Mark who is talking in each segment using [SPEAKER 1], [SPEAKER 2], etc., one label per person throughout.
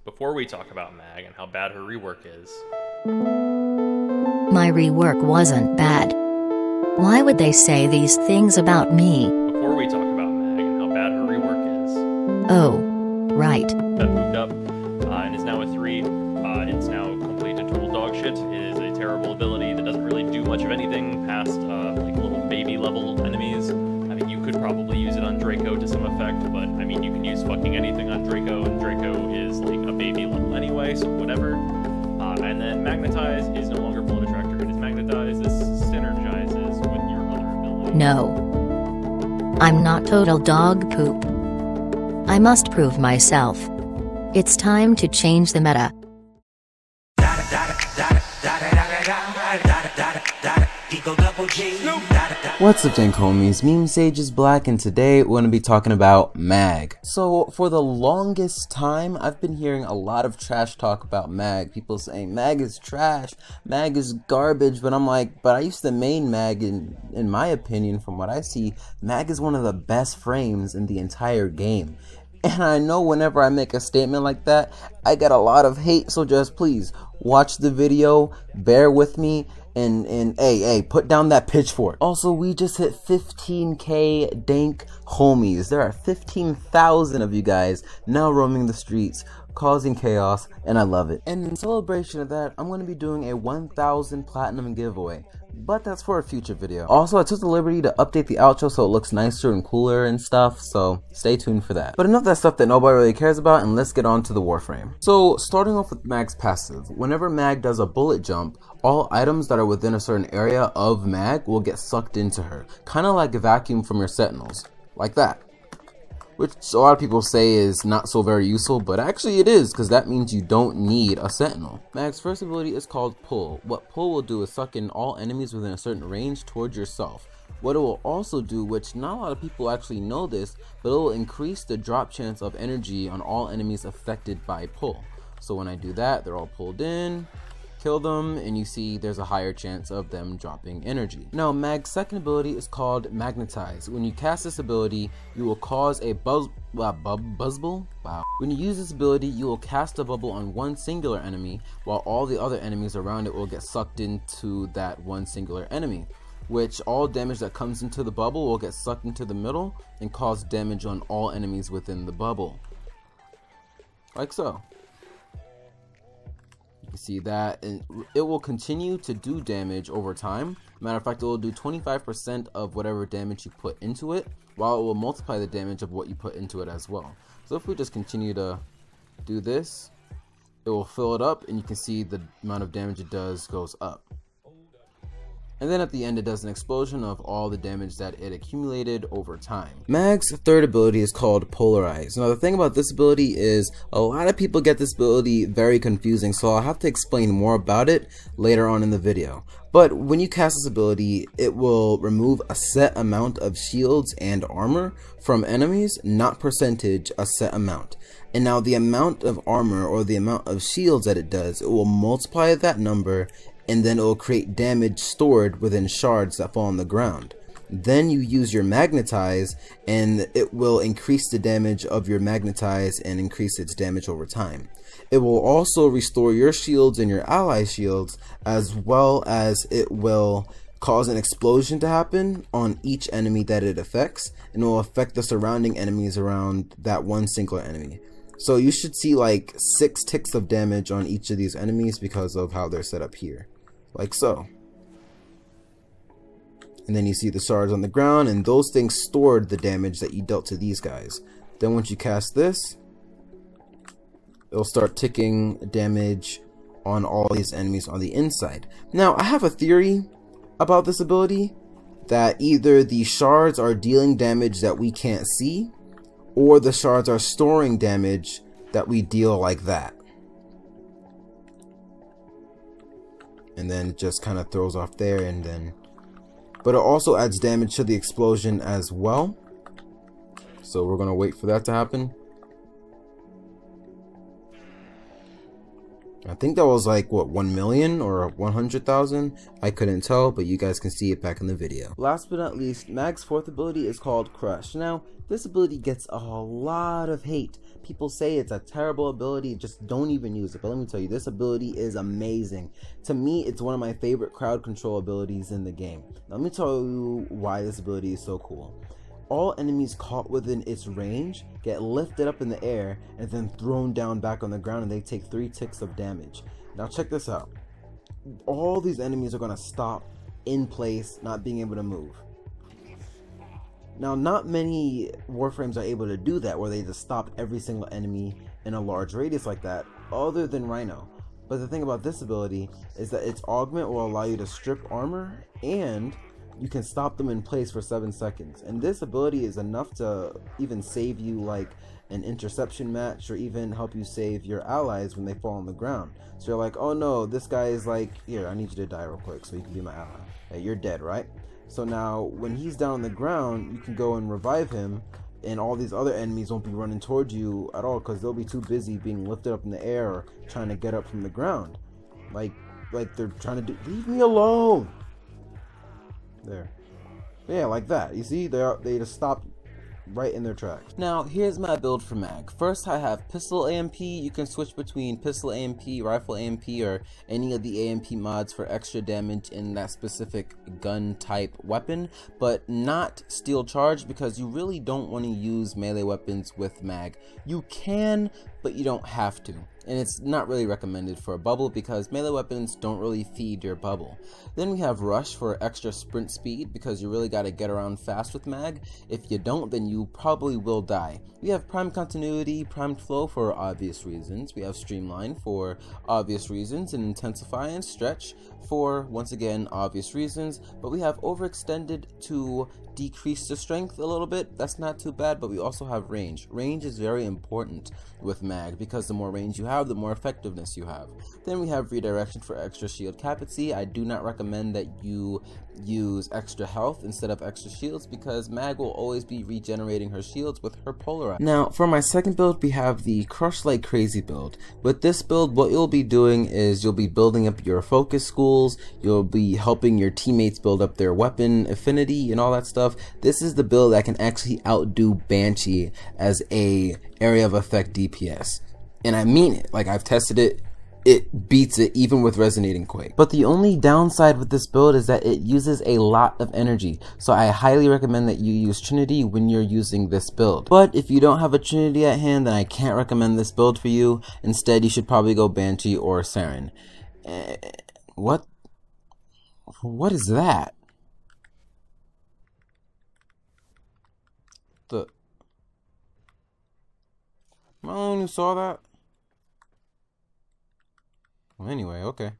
[SPEAKER 1] before we talk about Mag and how bad her rework is.
[SPEAKER 2] My rework wasn't bad. Why would they say these things about me?
[SPEAKER 1] Before we talk about Mag and how bad her rework is.
[SPEAKER 2] Oh, right.
[SPEAKER 1] That moved up and is now a 3. It's now complete to total dog shit. It is a terrible ability that doesn't really do much of anything past like little baby level enemies. I mean, you could probably use it on Draco to some effect, but I mean, you can use fucking anything on Draco, and Draco is like a baby level anyway, so whatever. And then Magnetize is no longer Bullet Attractor. It is Magnetize. This synergizes with your other abilities.
[SPEAKER 2] No. I'm not total dog poop. I must prove myself. It's time to change the meta.
[SPEAKER 3] What's up, Dank homies? MemeSageZ is Black, and today we're going to be talking about Mag. So for the longest time, I've been hearing a lot of trash talk about Mag. People saying Mag is trash, Mag is garbage, but I'm like, but I used to main Mag, in my opinion, from what I see, Mag is one of the best frames in the entire game. And I know whenever I make a statement like that, I get a lot of hate, so just please watch the video, bear with me, and hey, put down that pitchfork. Also, we just hit 15k Dank homies. There are 15,000 of you guys now roaming the streets, causing chaos, and I love it. And in celebration of that, I'm going to be doing a 1,000 platinum giveaway, but that's for a future video. Also, I took the liberty to update the outro so it looks nicer and cooler and stuff, so stay tuned for that. But enough of that stuff that nobody really cares about, and let's get on to the Warframe. So, starting off with Mag's passive. Whenever Mag does a bullet jump, all items that are within a certain area of Mag will get sucked into her, kind of like a vacuum from your sentinels, like that. Which a lot of people say is not so very useful, but actually it is, because that means you don't need a sentinel. Mag's first ability is called Pull. What Pull will do is suck in all enemies within a certain range towards yourself. What it will also do, which not a lot of people actually know this, but it will increase the drop chance of energy on all enemies affected by Pull. So when I do that, they're all pulled in, kill them, and you see there's a higher chance of them dropping energy. Now, Mag's second ability is called Magnetize. When you cast this ability, you will cause a buzzball. Wow. When you use this ability, you will cast a bubble on one singular enemy, while all the other enemies around it will get sucked into that one singular enemy, which all damage that comes into the bubble will get sucked into the middle and cause damage on all enemies within the bubble. Like so. You see that, and it will continue to do damage over time. Matter of fact, it will do 25% of whatever damage you put into it, while it will multiply the damage of what you put into it as well. So if we just continue to do this, it will fill it up, and you can see the amount of damage it does goes up. And then at the end, it does an explosion of all the damage that it accumulated over time. Mag's third ability is called Polarize. Now, the thing about this ability is a lot of people get this ability very confusing, so I'll have to explain more about it later on in the video. But when you cast this ability, it will remove a set amount of shields and armor from enemies, not percentage, a set amount. And now the amount of armor or the amount of shields that it does, it will multiply that number, and then it will create damage stored within shards that fall on the ground. Then you use your Magnetize, and it will increase the damage of your Magnetize and increase its damage over time. It will also restore your shields and your ally shields, as well as it will cause an explosion to happen on each enemy that it affects, and it will affect the surrounding enemies around that one singular enemy. So you should see like 6 ticks of damage on each of these enemies because of how they're set up here. Like so. And then you see the shards on the ground, and those things stored the damage that you dealt to these guys. Then once you cast this, it'll start ticking damage on all these enemies on the inside. Now, I have a theory about this ability, that either the shards are dealing damage that we can't see, or the shards are storing damage that we deal like that. And then it just kind of throws off there, and then, but it also adds damage to the explosion as well. So we're gonna wait for that to happen. I think that was like, what, 1 million or 100,000? I couldn't tell, but you guys can see it back in the video. Last but not least, Mag's fourth ability is called Crush. Now, this ability gets a lot of hate. People say it's a terrible ability, just don't even use it. But let me tell you, this ability is amazing. To me, it's one of my favorite crowd control abilities in the game. Now, let me tell you why this ability is so cool. All enemies caught within its range get lifted up in the air and then thrown down back on the ground, and they take 3 ticks of damage. Now check this out. All these enemies are going to stop in place, not being able to move. Now, not many Warframes are able to do that, where they just stop every single enemy in a large radius like that, other than Rhino. But the thing about this ability is that its augment will allow you to strip armor, and you can stop them in place for 7 seconds. And this ability is enough to even save you like an interception match, or even help you save your allies when they fall on the ground. So you're like, oh no, this guy is like, here, I need you to die real quick so you can be my ally. Hey, you're dead, right? So now when he's down on the ground, you can go and revive him, and all these other enemies won't be running towards you at all, because they'll be too busy being lifted up in the air or trying to get up from the ground. Like they're trying to do, leave me alone. There. Yeah, like that. You see, they just stopped right in their tracks. Now, here's my build for Mag. First, I have pistol AMP. You can switch between pistol AMP, rifle AMP, or any of the AMP mods for extra damage in that specific gun type weapon, but not steel charge, because you really don't want to use melee weapons with Mag. You can, but you don't have to. And it's not really recommended for a bubble, because melee weapons don't really feed your bubble. Then we have Rush for extra sprint speed, because you really got to get around fast with Mag. If you don't, then you probably will die. We have Prime Continuity, Primed Flow for obvious reasons. We have Streamline for obvious reasons, and Intensify and Stretch for, once again, obvious reasons. But we have Overextended to decrease the strength a little bit. That's not too bad, but we also have Range. Range is very important with Mag, because the more range you have, the more effectiveness you have. Then we have Redirection for extra shield capacity. I do not recommend that you use extra health instead of extra shields, because Mag will always be regenerating her shields with her Polarize. Now, for my second build, we have the Crush Like Crazy build. With this build, what you'll be doing is you'll be building up your focus schools, you'll be helping your teammates build up their weapon affinity and all that stuff. This is the build that can actually outdo Banshee as a area of effect DPS. And I mean it. Like, I've tested it. It beats it even with Resonating Quake. But the only downside with this build is that it uses a lot of energy. So I highly recommend that you use Trinity when you're using this build. But if you don't have a Trinity at hand, then I can't recommend this build for you. Instead, you should probably go Banshee or Saren. What is that? Am I the only one who saw that? Well, anyway, okay.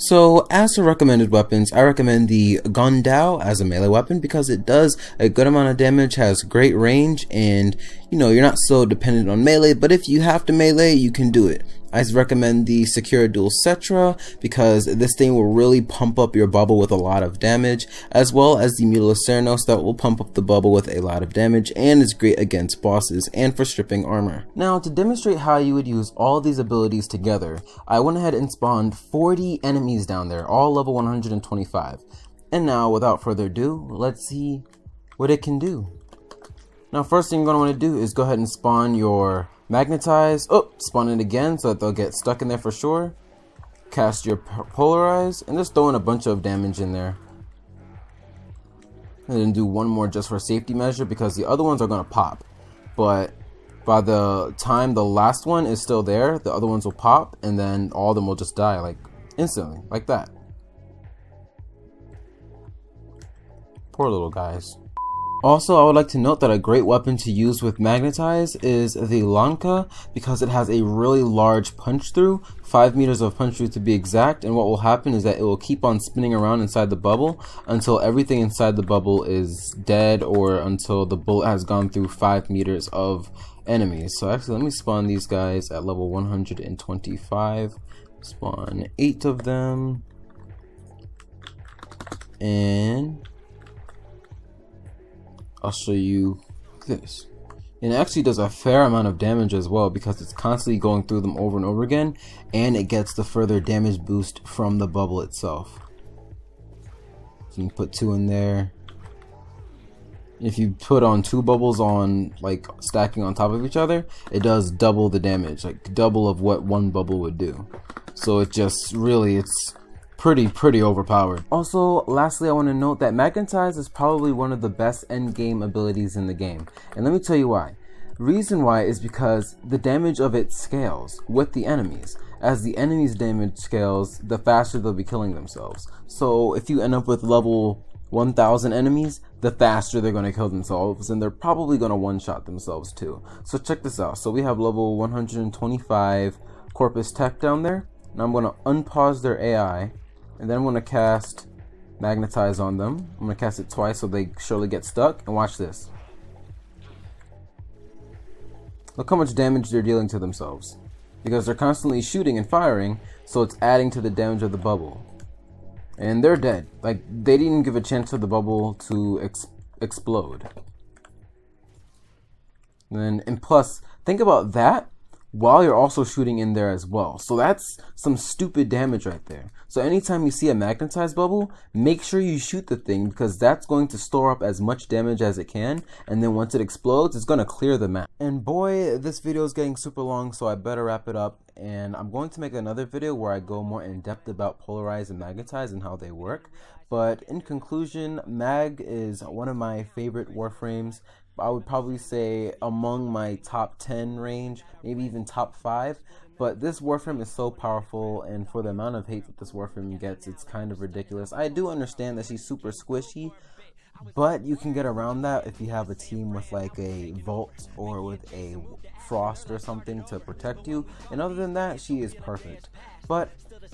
[SPEAKER 3] So, as for recommended weapons, I recommend the Gondao as a melee weapon, because it does a good amount of damage, has great range, and, you know, you're not so dependent on melee, but if you have to melee, you can do it. I recommend the Secure Dual Cetra, because this thing will really pump up your bubble with a lot of damage, as well as the Mutilus Ceranos that will pump up the bubble with a lot of damage, and is great against bosses and for stripping armor. Now, to demonstrate how you would use all these abilities together, I went ahead and spawned 40 enemies down there, all level 125. And now, without further ado, let's see what it can do. Now, first thing you're going to want to do is go ahead and spawn your Magnetize. Oh, spawn it again so that they'll get stuck in there for sure. Cast your Polarize, and just throw in a bunch of damage in there. And then do one more just for safety measure, because the other ones are going to pop. But by the time the last one is still there, the other ones will pop, and then all of them will just die, like, instantly, like that. Poor little guys. Also, I would like to note that a great weapon to use with Magnetize is the Lanka, because it has a really large punch through, 5 meters of punch through to be exact, and what will happen is that it will keep on spinning around inside the bubble until everything inside the bubble is dead, or until the bullet has gone through 5 meters of enemies. So actually, let me spawn these guys at level 125. Spawn 8 of them. And I'll show you this. And it actually does a fair amount of damage as well because it's constantly going through them over and over again, and it gets the further damage boost from the bubble itself. So you can put 2 in there. If you put on 2 bubbles on, like, stacking on top of each other, it does double the damage, like double of what 1 bubble would do. So it just really, it's pretty overpowered. Also, lastly, I want to note that Magnetize is probably one of the best endgame abilities in the game, and let me tell you why. Reason why is because the damage of it scales with the enemies. As the enemies' damage scales, the faster they'll be killing themselves. So if you end up with level 1000 enemies, the faster they're going to kill themselves, and they're probably going to one-shot themselves too. So check this out. So we have level 125 Corpus Tech down there. Now I'm going to unpause their AI, and then I'm going to cast Magnetize on them. I'm going to cast it twice so they surely get stuck, and watch this. Look how much damage they're dealing to themselves. Because they're constantly shooting and firing, so it's adding to the damage of the bubble. And they're dead. Like, they didn't give a chance for the bubble to explode. And plus, think about that while you're also shooting in there as well. So that's some stupid damage right there. So anytime you see a magnetized bubble, make sure you shoot the thing, because that's going to store up as much damage as it can, and then once it explodes, it's going to clear the map. And boy, this video is getting super long, so I better wrap it up. And I'm going to make another video where I go more in depth about Polarize and Magnetize and how they work. But in conclusion, Mag is one of my favorite Warframes. I would probably say among my top 10 range, maybe even top 5. But this Warframe is so powerful, and for the amount of hate that this Warframe gets, it's kind of ridiculous. I do understand that she's super squishy, but you can get around that if you have a team with like a Vault or with a Frost or something to protect you. And other than that, she is perfect. But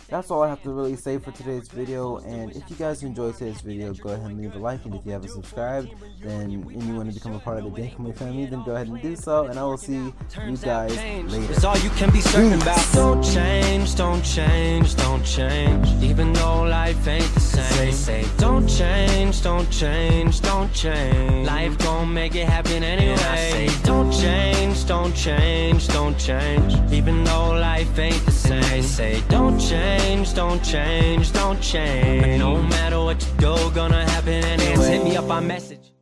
[SPEAKER 3] that's all I have to really say for today's video, and if you guys enjoyed today's video, go ahead and leave a like, and if you haven't subscribed and you want to become a part of the Dank family, then go ahead and do so, and I will see you guys later.
[SPEAKER 4] It's all you can be certain about. Don't change, don't change, don't change, even though life ain't the same. Say, don't change, don't change, don't change, life gon' make it happen anyway. And I say, don't change, don't change, don't change, even though life ain't the same. And they say, don't change, don't change, don't change, but no matter what you do, gonna happen anyway. Hit me up on message.